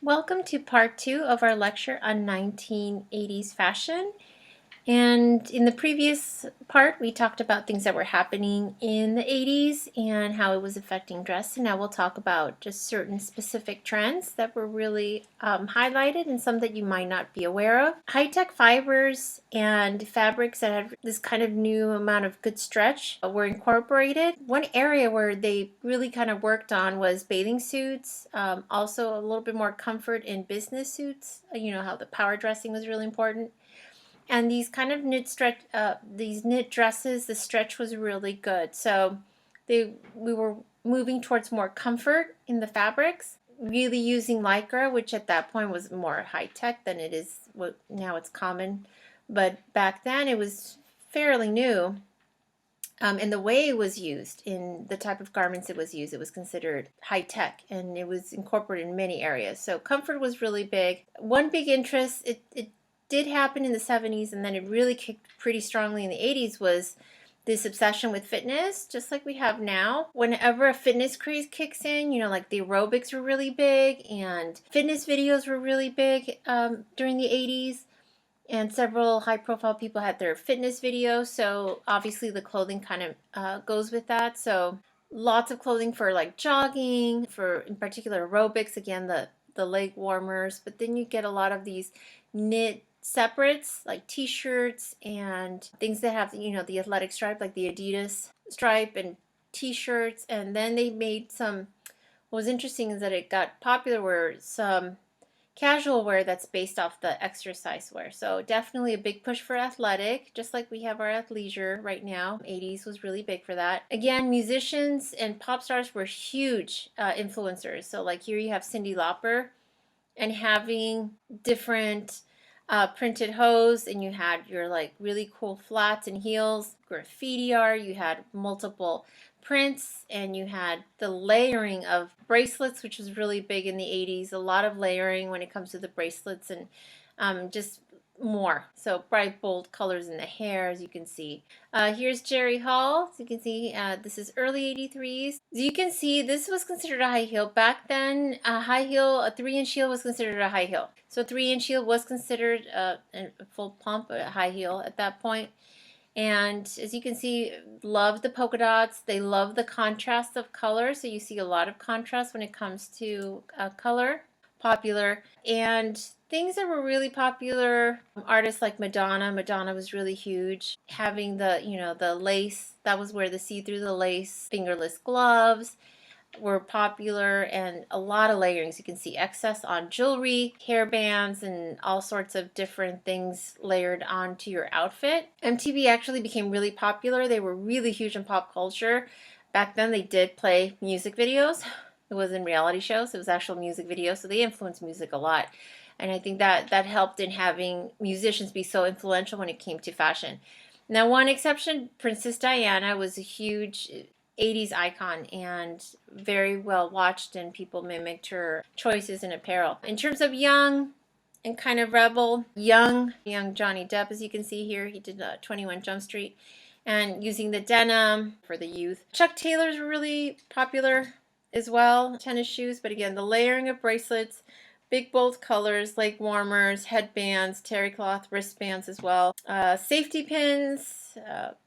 Welcome to part 2 of our lecture on 1980s fashion. And in the previous part, we talked about things that were happening in the 80s and how it was affecting dress. And now we'll talk about just certain specific trends that were really highlighted and some that you might not be aware of. High-tech fibers and fabrics that have this kind of new amount of good stretch were incorporated. One area where they really kind of worked on was bathing suits, also a little bit more comfort in business suits. You know how the power dressing was really important. And these kind of these knit dresses, the stretch was really good. So we were moving towards more comfort in the fabrics, really using Lycra, which at that point was more high tech than it is what now it's common. But back then it was fairly new. And the way it was used in the type of garments it was considered high tech, and it was incorporated in many areas. So comfort was really big. One big interest, it did happen in the 70s, and then it really kicked pretty strongly in the 80s, was this obsession with fitness, just like we have now. Whenever a fitness craze kicks in, like the aerobics were really big, and fitness videos were really big during the 80s. And several high-profile people had their fitness videos, so obviously the clothing kind of goes with that. So lots of clothing for like jogging, for in particular aerobics, again the leg warmers, but then you get a lot of these knit separates like t-shirts and things that have the athletic stripe, like the Adidas stripe, and t-shirts. And then they made some, what was interesting is that it got popular were some casual wear that's based off the exercise wear. So definitely a big push for athletic, just like we have our athleisure right now. 80s was really big for that. Again, musicians and pop stars were huge influencers. So like here you have Cyndi Lauper, and having different printed hose, and you had your like really cool flats and heels, graffiti art, you had multiple prints, and you had the layering of bracelets, which was really big in the 80s. A lot of layering when it comes to the bracelets, and just more. So bright, bold colors in the hair, as you can see. Here's Jerry Hall. So you can see this is early 83s. As you can see, this was considered a high heel. Back then, a 3-inch heel was considered a high heel. So a 3-inch heel was considered a full pump, a high heel at that point. And as you can see, love the polka dots. They love the contrast of color. So you see a lot of contrast when it comes to color. Popular. And things that were really popular, artists like Madonna. Madonna was really huge. Having the lace, that was where the see-through the lace fingerless gloves were popular, and a lot of layerings. You can see excess on jewelry, hair bands, and all sorts of different things layered onto your outfit. MTV actually became really popular. They were really huge in pop culture. Back then they did play music videos. It wasn't reality shows, it was actual music videos, so they influenced music a lot. And I think that helped in having musicians be so influential when it came to fashion. Now, one exception, Princess Diana was a huge 80s icon and very well watched, and people mimicked her choices in apparel. In terms of young and kind of rebel, young Johnny Depp, as you can see here, he did 21 Jump Street, and using the denim for the youth. Chuck Taylors were really popular as well, tennis shoes, but again, the layering of bracelets, big bold colors, leg warmers, headbands, terry cloth wristbands as well. Safety pins,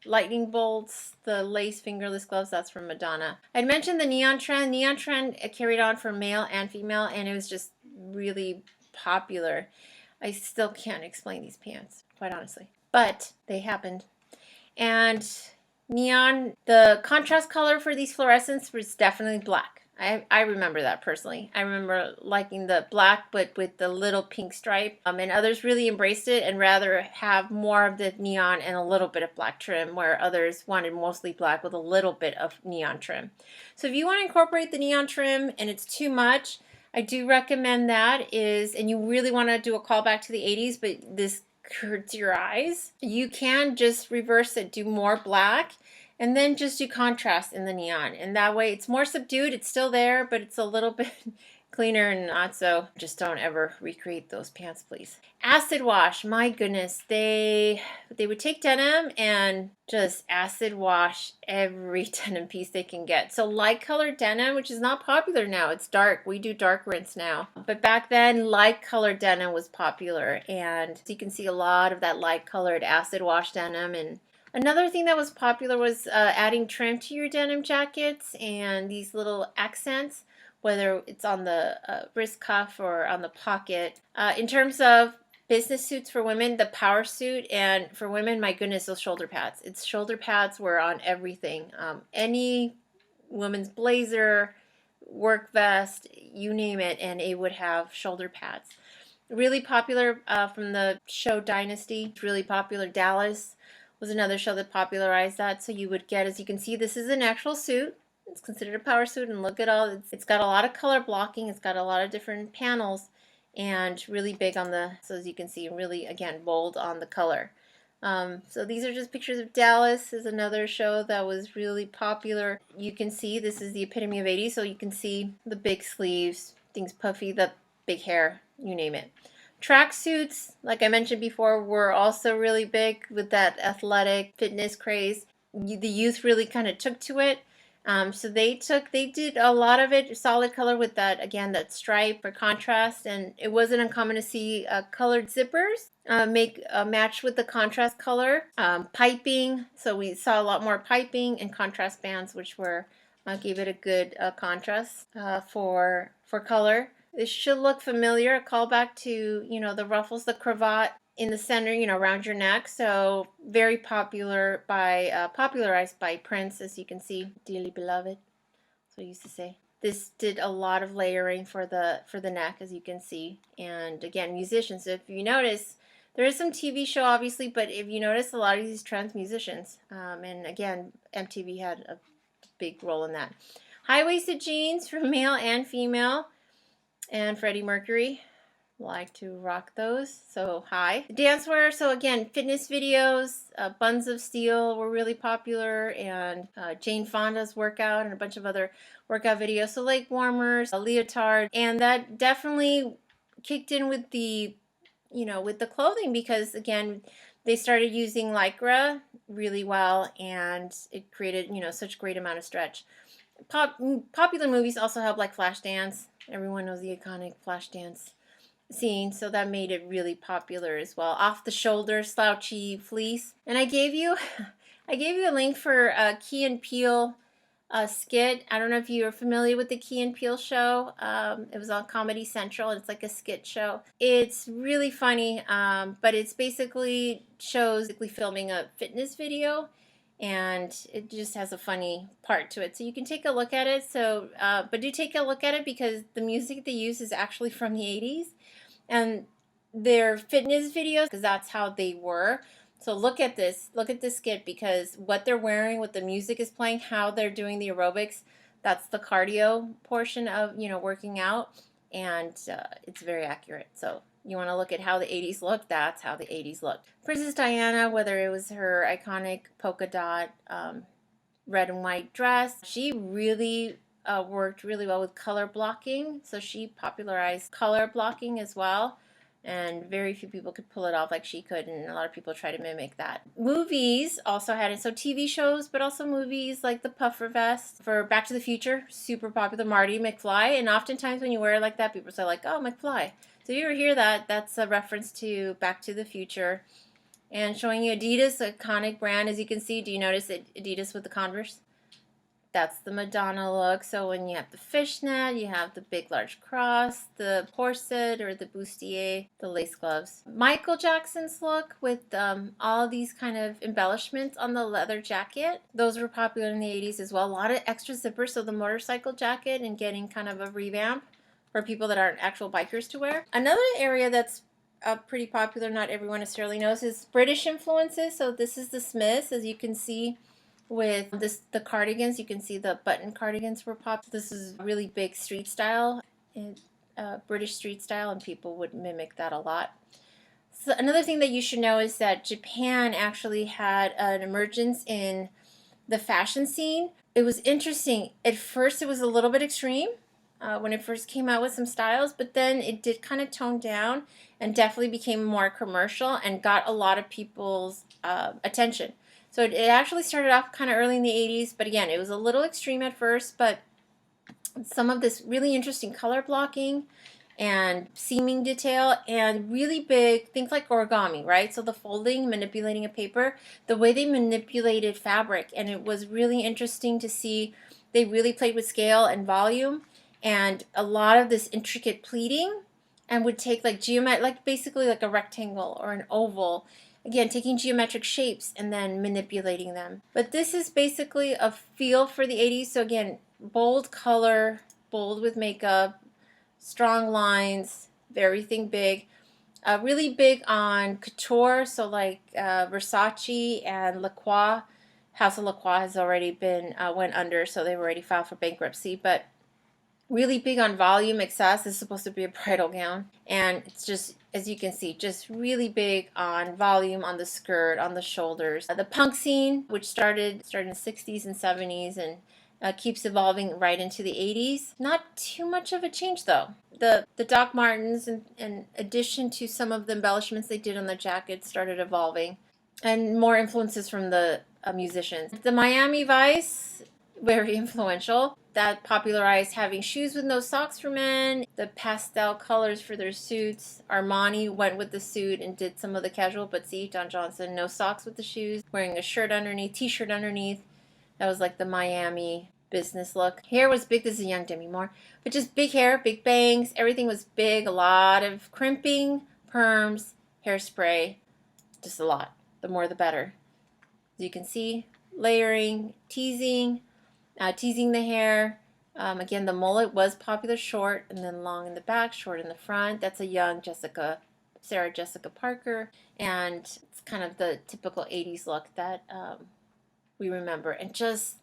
lightning bolts, the lace fingerless gloves, that's from Madonna. I'd mentioned the neon trend. Neon trend carried on for male and female, and it was just really popular. I still can't explain these pants, quite honestly, but they happened. And neon, the contrast color for these fluorescents was definitely black. I remember that personally. I remember liking the black, but with the little pink stripe. And others really embraced it and rather have more of the neon and a little bit of black trim, where others wanted mostly black with a little bit of neon trim. So if you want to incorporate the neon trim and it's too much, I do recommend that and you really want to do a callback to the 80s, but this hurts your eyes, you can just reverse it, do more black, and then just do contrast in the neon, and that way it's more subdued. It's still there, but it's a little bit cleaner and not so. Just don't ever recreate those pants, please. Acid wash, my goodness, they would take denim and just acid wash every denim piece they can get. So light colored denim, which is not popular now, it's dark. We do dark rinse now. But back then, light colored denim was popular, and you can see a lot of that light colored acid wash denim. And another thing that was popular was adding trim to your denim jackets and these little accents, whether it's on the wrist cuff or on the pocket. In terms of business suits for women, the power suit, and for women, my goodness, those shoulder pads. Its shoulder pads were on everything. Any woman's blazer, work vest, you name it, and it would have shoulder pads. Really popular from the show Dynasty. Really popular. Dallas was another show that popularized that. So you would get, as you can see, this is an actual suit. It's considered a power suit, and look at all, it's got a lot of color blocking, it's got a lot of different panels, and really big on the, so as you can see, really, again, bold on the color. So these are just pictures of Dallas. This is another show that was really popular. You can see this is the epitome of 80s, so you can see the big sleeves, things puffy, the big hair, you name it. Tracksuits, like I mentioned before, were also really big with that athletic fitness craze. The youth really kind of took to it. So they did a lot of it solid color with that, again, that stripe for contrast, and it wasn't uncommon to see colored zippers make a match with the contrast color. Piping, so we saw a lot more piping and contrast bands, which were gave it a good contrast for color. This should look familiar, a callback to, you know, the ruffles, the cravat in the center, you know, around your neck. So very popular by, popularized by Prince, as you can see, dearly beloved. So I used to say. This did a lot of layering for the neck, as you can see. And again, musicians, if you notice, there is some TV show, obviously, but if you notice, a lot of these trans musicians, and again, MTV had a big role in that. High-waisted jeans for male and female, and Freddie Mercury like to rock those, so high. Dancewear, so again, fitness videos, Buns of Steel were really popular, and Jane Fonda's workout and a bunch of other workout videos, so leg warmers, a leotard, and that definitely kicked in with the, you know, with the clothing, because again, they started using Lycra really well, and it created, you know, such great amount of stretch. Popular movies also help, like Flashdance. Everyone knows the iconic Flashdance scene, so that made it really popular as well. Off the shoulder slouchy fleece. And I gave you a link for Key and Peele skit. I don't know if you're familiar with the Key and Peele show. It was on Comedy Central. It's like a skit show. It's really funny, but it's basically shows filming a fitness video, and it just has a funny part to it. So you can take a look at it. So, but do take a look at it, because the music they use is actually from the 80s. And their fitness videos, because that's how they were. So look at this skit, because what they're wearing, what the music is playing, how they're doing the aerobics, that's the cardio portion of, you know, working out, and it's very accurate. So you want to look at how the 80s looked, that's how the 80s looked. Princess Diana, whether it was her iconic polka dot red and white dress, she really worked really well with color blocking, so she popularized color blocking as well, and very few people could pull it off like she could, and a lot of people try to mimic that. Movies also had it, so TV shows, but also movies like the puffer vest for Back to the Future, super popular, Marty McFly, and oftentimes when you wear it like that, people say like, oh, McFly. So if you ever hear that, that's a reference to Back to the Future. And showing you Adidas, iconic brand, as you can see. Do you notice Adidas with the Converse? That's the Madonna look. So when you have the fishnet, you have the big large cross, the corset or the bustier, the lace gloves. Michael Jackson's look with all these kind of embellishments on the leather jacket. Those were popular in the 80s as well. A lot of extra zippers, so the motorcycle jacket, and getting kind of a revamp for people that aren't actual bikers to wear. Another area that's pretty popular, not everyone necessarily knows, is British influences. So this is the Smiths, as you can see. With the cardigans, you can see the button cardigans were popular. This is really big street style, British street style, and people would mimic that a lot. So another thing that you should know is that Japan actually had an emergence in the fashion scene. It was interesting. At first, it was a little bit extreme, when it first came out with some styles, but then it did kind of tone down and definitely became more commercial and got a lot of people's attention. So it actually started off kind of early in the 80s, but again, it was a little extreme at first, but some of this really interesting color blocking and seaming detail and really big, think like origami, right? So the folding, manipulating a paper, the way they manipulated fabric, and it was really interesting to see. They really played with scale and volume and a lot of this intricate pleating, and would take like like basically like a rectangle or an oval, again taking geometric shapes and then manipulating them. But this is basically a feel for the 80s. So again, bold color, bold with makeup, strong lines, everything big. Really big on couture, so like Versace and Lacroix. House of Lacroix has already been went under, so they've already filed for bankruptcy. But really big on volume, excess. This is supposed to be a bridal gown, and it's just, as you can see, just really big on volume on the skirt, on the shoulders. The punk scene, which started in the 60s and 70s and keeps evolving right into the 80s. Not too much of a change though. The Doc Martens, in addition to some of the embellishments they did on the jacket, started evolving, and more influences from the musicians. The Miami Vice, very influential. That popularized having shoes with no socks for men, the pastel colors for their suits. Armani went with the suit and did some of the casual, but see, Don Johnson, no socks with the shoes, wearing a shirt underneath, t-shirt underneath. That was like the Miami business look. Hair was big. This is a young Demi Moore, but just big hair, big bangs. Everything was big. A lot of crimping, perms, hairspray, just a lot. The more the better. As you can see, layering, teasing the hair. Again, the mullet was popular, short and then long in the back, short in the front. That's a young Sarah Jessica Parker, and it's kind of the typical 80s look that we remember. And just,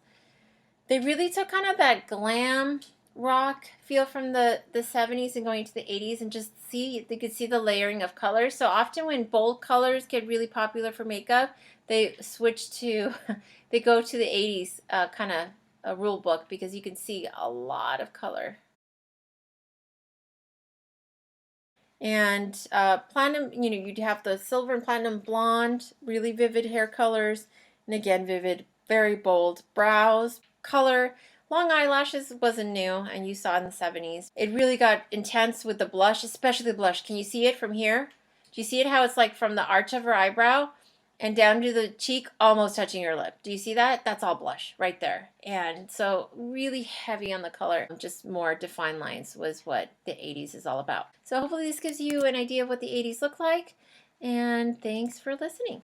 they really took kind of that glam rock feel from the 70s and going into the 80s, and just see, you could see the layering of colors. So often when bold colors get really popular for makeup, they switch to, they go to the 80s kind of a rule book, because you can see a lot of color. And platinum, you'd have the silver and platinum blonde, really vivid hair colors, and again, vivid, very bold brows, color. Long eyelashes wasn't new, and you saw in the 70s. It really got intense with the blush, especially the blush. Can you see it from here? Do you see it, how it's like from the arch of her eyebrow and down to the cheek, almost touching your lip? Do you see that? That's all blush right there. And so really heavy on the color. Just more defined lines was what the 80s is all about. So hopefully this gives you an idea of what the 80s look like. And thanks for listening.